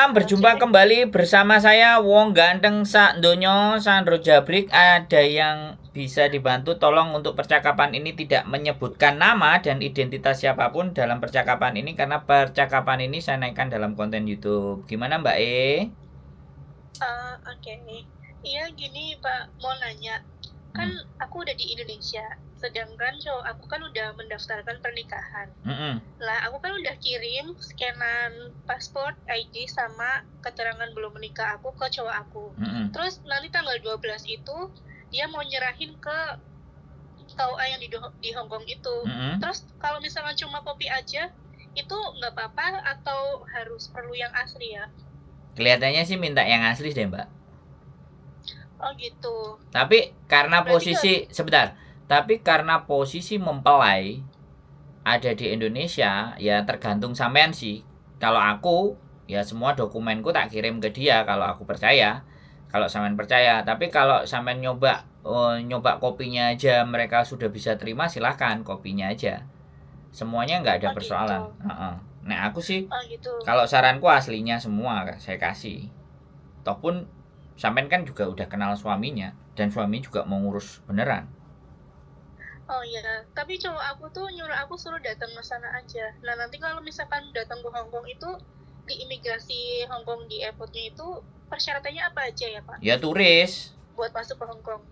malam, berjumpa kembali bersama saya Wong Ganteng Sak Ndonyo Sandro Jabrik. Ada yang bisa dibantu, tolong untuk percakapan ini tidak menyebutkan nama dan identitas siapapun dalam percakapan ini, karena percakapan ini saya naikkan dalam konten YouTube. Gimana Mbak E? Oke. Iya gini Pak, mau nanya. Kan aku udah di Indonesia, sedangkan cowok aku kan udah mendaftarkan pernikahan. Lah aku kan udah kirim scanan paspor, ID, sama keterangan belum menikah aku ke cowok aku. Terus nanti tanggal 12 itu dia mau nyerahin ke KUA yang di Hong Kong itu. Terus kalau misalkan cuma kopi aja, itu nggak apa-apa atau harus perlu yang asli ya? Kelihatannya sih minta yang asli deh Mbak. Oh gitu. Tapi karena posisi karena posisi mempelai ada di Indonesia, ya tergantung sampean sih. Kalau aku, ya semua dokumenku tak kirim ke dia kalau aku percaya. Kalau sampean percaya, tapi kalau sampean nyoba kopinya aja mereka sudah bisa terima, silahkan kopinya aja. Semuanya nggak ada persoalan. Nah aku sih, kalau saranku aslinya semua saya kasih. Toh pun sampean kan juga udah kenal suaminya, dan suami juga mau ngurus beneran. Oh iya, tapi cowok aku tuh nyuruh aku suruh datang ke sana aja. Nah nanti kalau misalkan datang ke Hong Kong itu, di imigrasi Hong Kong di airportnya itu persyaratannya apa aja ya Pak? Ya turis. Buat masuk ke Hong Kong.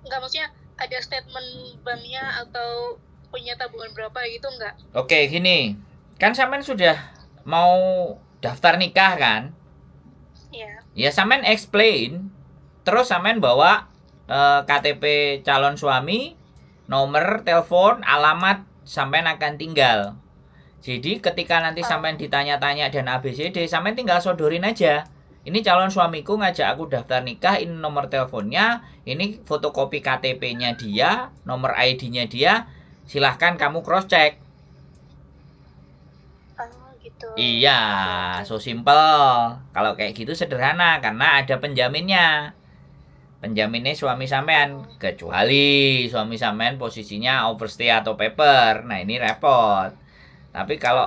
Enggak, maksudnya ada statement banknya atau punya tabungan berapa gitu enggak? Oke, gini. Kan sampean sudah mau daftar nikah kan? Iya. Ya sampean explain. Terus sampean bawa KTP calon suami, nomor telepon, alamat sampean akan tinggal. Jadi ketika nanti sampean ditanya-tanya dan ABCD, sampean tinggal sodorin aja. Ini calon suamiku ngajak aku daftar nikah, ini nomor teleponnya, ini fotokopi KTP-nya dia, nomor ID-nya dia. Silahkan kamu cross check. Gitu. Iya, so simple. Kalau kayak gitu sederhana karena ada penjaminnya. Penjaminnya suami sampean, kecuali suami sampean posisinya overstay atau paper. Nah, ini repot. Tapi kalau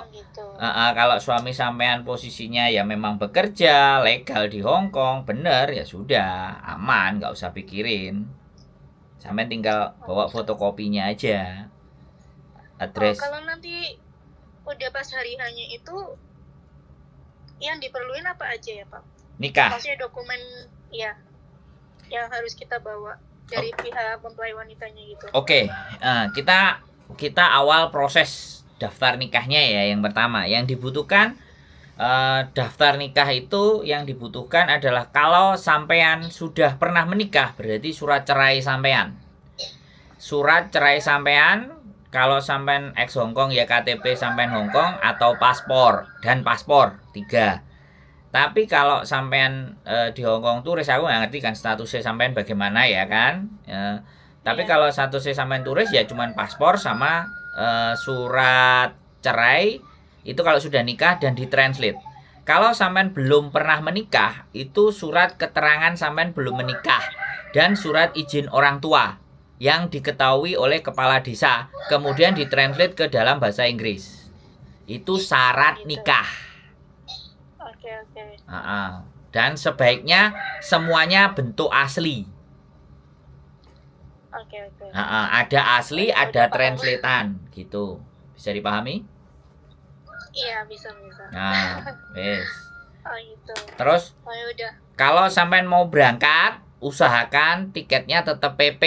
kalau suami sampean posisinya ya memang bekerja legal di Hong Kong, bener ya sudah, aman, nggak usah pikirin. Sampean tinggal bawa fotokopinya aja. Address. Kalau nanti udah pas hari hanya itu, yang diperluin apa aja ya Pak? Nikah. Maksudnya dokumen ya yang harus kita bawa dari pihak mempelai wanitanya gitu. Oke. Kita awal proses daftar nikahnya ya. Yang pertama yang dibutuhkan, daftar nikah itu yang dibutuhkan adalah kalau sampean sudah pernah menikah, berarti surat cerai sampean. Surat cerai sampean. Kalau sampean ex Hongkong ya KTP sampean Hongkong atau paspor, dan paspor 3. Tapi kalau sampean di Hongkong turis, aku nggak ngerti kan statusnya sampean bagaimana ya kan. Tapi kalau statusnya sampean turis ya cuman paspor sama surat cerai itu kalau sudah nikah dan ditranslate. Kalau sampean belum pernah menikah, itu surat keterangan sampean belum menikah dan surat izin orang tua yang diketahui oleh kepala desa, kemudian ditranslate ke dalam bahasa Inggris. Itu syarat nikah. Oke. Dan sebaiknya semuanya bentuk asli. Oke. Ada asli, ada translatean gitu. Bisa dipahami? Iya, bisa. Nah, wes. Gitu. Terus, udah. Kalau sampean mau berangkat, usahakan tiketnya tetap PP.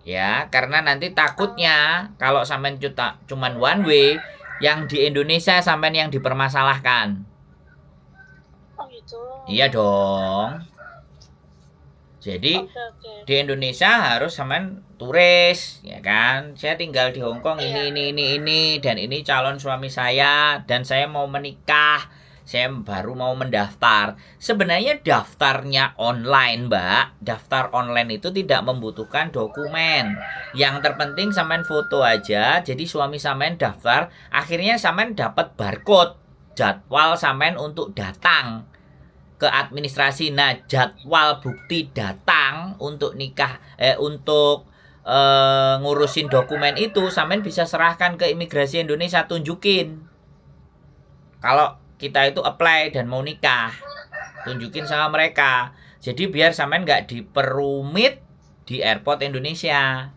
Ya, karena nanti takutnya kalau sampean cuman one way, yang di Indonesia sampean yang dipermasalahkan. Oh gitu. Iya dong. Jadi di Indonesia harus sampean turis, ya kan? Saya tinggal di Hong Kong ini dan ini calon suami saya dan saya mau menikah. Saya baru mau mendaftar. Sebenarnya daftarnya online, Mbak. Daftar online itu tidak membutuhkan dokumen. Yang terpenting sampean foto aja. Jadi suami sampean daftar, akhirnya sampean dapat barcode jadwal sampean untuk datang ke administrasi. Nah, jadwal bukti datang untuk nikah untuk ngurusin dokumen itu sampean bisa serahkan ke imigrasi Indonesia, tunjukin. Kalau kita itu apply dan mau nikah. Tunjukin sama mereka. Jadi biar sampean nggak diperumit di airport Indonesia.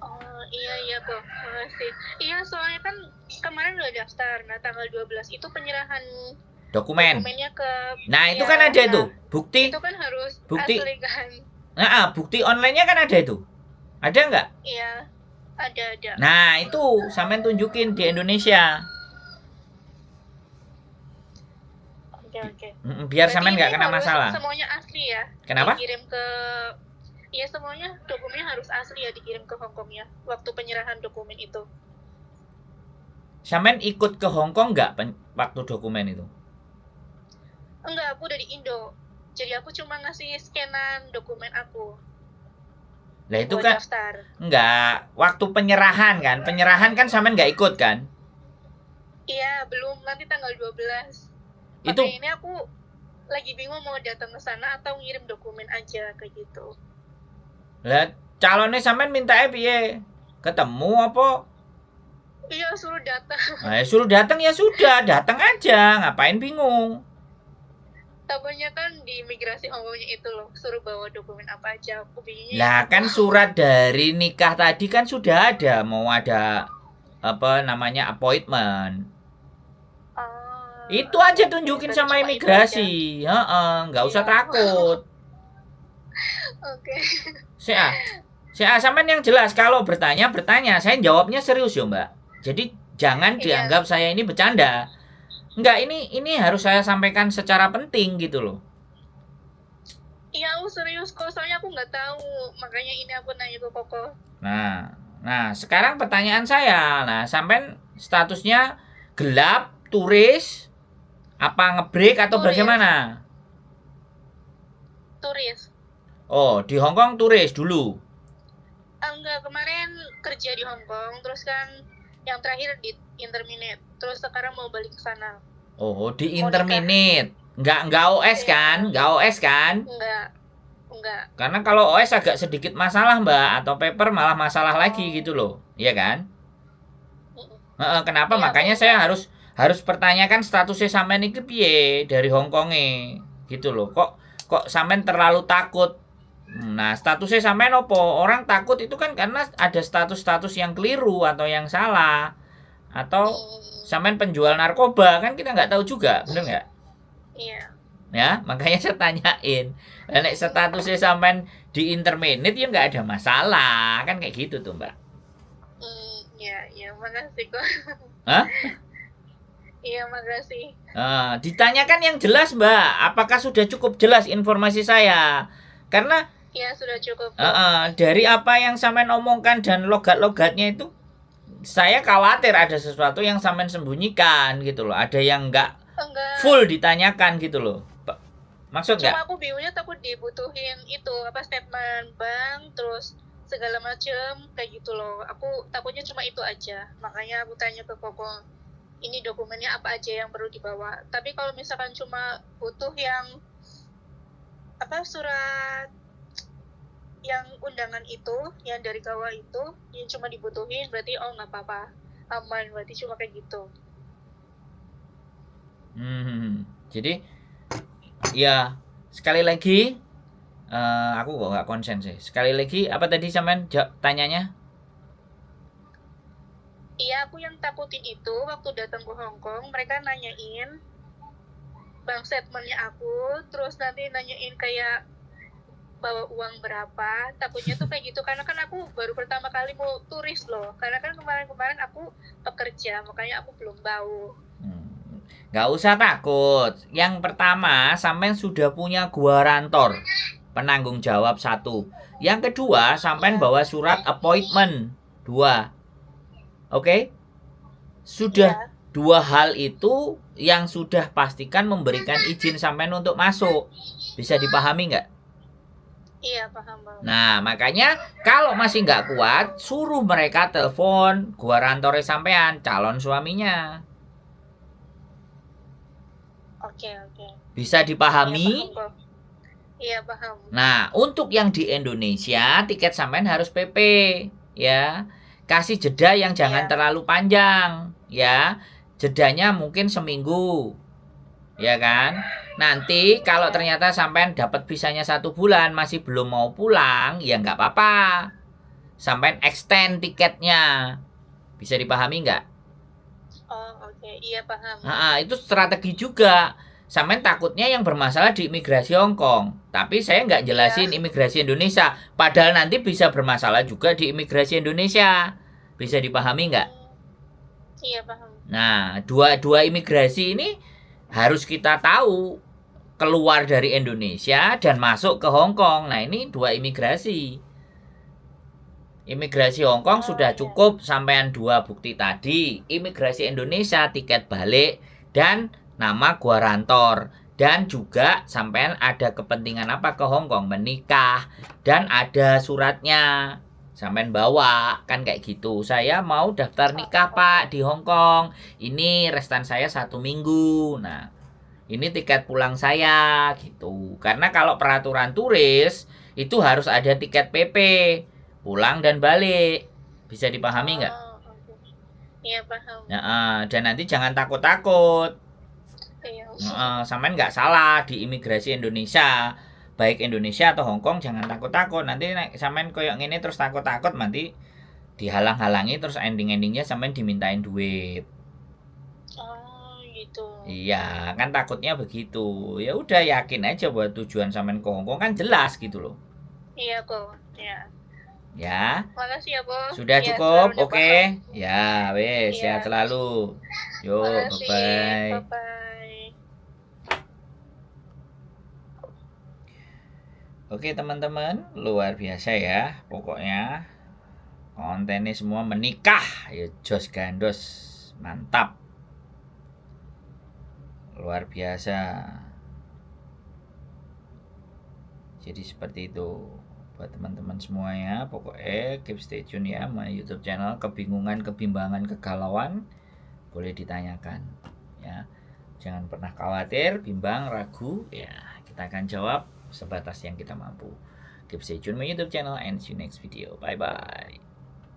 Oh iya Bro, makasih. Iya soalnya kan kemarin udah daftar. Nah tanggal 12 itu penyerahan dokumennya ke. Nah itu kan ada itu bukti. Itu kan harus bukti asli kan. Nah bukti online-nya kan ada itu. Ada nggak? Iya ada. Nah itu sampean tunjukin di Indonesia. Oke. Biar sampean nggak kena masalah. Semuanya asli ya. Kenapa? Dikirim ke. Iya semuanya dokumennya harus asli ya dikirim ke Hong Kong ya. Waktu penyerahan dokumen itu. Sampean ikut ke Hong Kong nggak waktu dokumen itu? Enggak, aku udah di Indo. Jadi aku cuma ngasih scanan dokumen aku. Lah itu kan daftar. Enggak, waktu penyerahan kan sampean nggak ikut kan? Iya, belum, nanti tanggal 12. Itu ini aku lagi bingung mau datang ke sana atau ngirim dokumen aja kayak gitu. Lah calonnya sampean minta piye? Ketemu apa? Iya, suruh datang. Nah, suruh datang ya sudah, datang aja, ngapain bingung? Takutnya kan di imigrasi Hongkongnya itu loh, suruh bawa dokumen apa aja, aku bingung. Lah kan surat dari nikah tadi kan sudah ada, mau ada apa namanya appointment. Itu aja tunjukin sama imigrasi. Nggak usah takut. Oke. Sampean yang jelas kalau bertanya, saya jawabnya serius ya, Mbak. Jadi jangan dianggap saya ini bercanda. Enggak, ini harus saya sampaikan secara penting gitu loh. Iya, aku serius kok, soalnya aku nggak tahu. Makanya ini aku nanya ke Koko. Nah, sekarang pertanyaan saya. Nah, sampean statusnya gelap, turis, apa ngebreak atau turis. Bagaimana? Turis. Oh, di Hong Kong turis dulu? Enggak, kemarin kerja di Hong Kong, terus kan yang terakhir di interminate, terus sekarang mau balik ke sana. Oh, di interminate. Enggak OS kan? Enggak OS kan? Enggak. Karena kalau OS agak sedikit masalah, Mbak, atau paper malah masalah lagi gitu loh. Iya kan? Kenapa? Makanya saya harus pertanyakan statusnya sampean iki piye dari Hong Kong-e gitu loh. Kok sampean terlalu takut. Nah, statusnya sampean opo? Orang takut itu kan karena ada status-status yang keliru atau yang salah. Atau sampean penjual narkoba, kan kita nggak tahu juga, bener nggak? Iya. Ya, makanya saya tanyain. Nek statusnya sampean di interminate ya nggak ada masalah, kan kayak gitu tuh, Mbak. Iya, makasih kok. Hah? Iya, makasih. Ditanyakan yang jelas, Mbak. Apakah sudah cukup jelas informasi saya? Karena ya sudah cukup. Dari apa yang sampean omongkan dan logat-logatnya itu, saya khawatir ada sesuatu yang sampean sembunyikan gitu loh. Ada yang enggak full ditanyakan gitu loh. Maksud nggak? Cuma aku bingungnya takut dibutuhin itu apa statement bank terus segala macem kayak gitu loh. Aku takutnya cuma itu aja. Makanya aku tanya ke Koko, ini dokumennya apa aja yang perlu dibawa. Tapi kalau misalkan cuma butuh yang apa surat yang undangan itu, yang dari KUA itu, yang cuma dibutuhin, berarti nggak apa-apa, aman, berarti cuma kayak gitu. Jadi ya sekali lagi aku kok nggak konsen sih. Sekali lagi apa tadi sampean tanyanya? Iya, aku yang takutin itu waktu datang ke Hong Kong, mereka nanyain bank statementnya aku, terus nanti nanyain kayak bawa uang berapa. Takutnya tuh kayak gitu karena kan aku baru pertama kali mau turis loh. Karena kan kemarin aku pekerja, makanya aku belum tahu. Nggak usah takut. Yang pertama, sampean sudah punya guarantor, penanggung jawab 1. Yang kedua, sampean bawa surat appointment 2. Oke? Sudah 2 hal itu yang sudah pastikan memberikan izin sampean untuk masuk. Bisa dipahami nggak? Iya, paham. Nah, makanya kalau masih nggak kuat, suruh mereka telepon guarantornya sampean, calon suaminya. Oke. Bisa dipahami? Iya, paham. Nah, untuk yang di Indonesia, tiket sampean harus PP, ya. Kasih jeda yang jangan terlalu panjang, ya. jedanya mungkin seminggu, ya kan? Nanti kalau ternyata sampean dapat visanya 1 bulan masih belum mau pulang, ya nggak apa-apa. Sampean extend tiketnya. Bisa dipahami nggak? Oh, oke. Iya, paham. Itu strategi juga. Sampean takutnya yang bermasalah di imigrasi Hong Kong, tapi saya nggak jelasin imigrasi Indonesia. Padahal nanti bisa bermasalah juga di imigrasi Indonesia. Bisa dipahami nggak? Iya, paham. Nah, dua imigrasi ini harus kita tahu, keluar dari Indonesia dan masuk ke Hong Kong. Nah, ini 2 imigrasi. Imigrasi Hong Kong sudah cukup sampean 2 bukti tadi. Imigrasi Indonesia tiket balik dan nama guarantor. Dan juga sampean ada kepentingan apa ke Hong Kong, menikah, dan ada suratnya. Sampean bawa, kan kayak gitu. Saya mau daftar nikah Pak di Hong Kong. Ini restan saya 1 minggu. Nah, ini tiket pulang saya gitu. Karena kalau peraturan turis itu harus ada tiket PP pulang dan balik. Bisa dipahami nggak? Iya, paham. Dan nanti jangan takut-takut. Iya. Sampean nggak salah di imigrasi Indonesia, baik Indonesia atau Hong Kong, jangan takut-takut. Nanti sampean koyok ngene terus takut-takut, nanti dihalang-halangi, terus ending-endingnya sampean dimintain duit. Oh, gitu. Iya, kan takutnya begitu. Ya udah, yakin aja buat tujuan sampean ke Hong Kong kan jelas gitu loh. Iya kok, ya. Ya. Makasih ya, Bos. Sudah ya, cukup, oke. Ya, wes, ya. sehat selalu. Yuk, bye-bye. Bye-bye. Oke teman-teman, luar biasa ya. Pokoknya kontennya semua menikah. Ya jos gandos. Mantap. Luar biasa. Jadi seperti itu. Buat teman-teman semuanya, pokoknya keep stay tune ya my YouTube channel. Kebingungan, kebimbangan, kegalauan boleh ditanyakan ya. Jangan pernah khawatir, bimbang, ragu ya. Kita akan jawab sebatas yang kita mampu. Keep stay tune my YouTube channel and see you next video. Bye bye.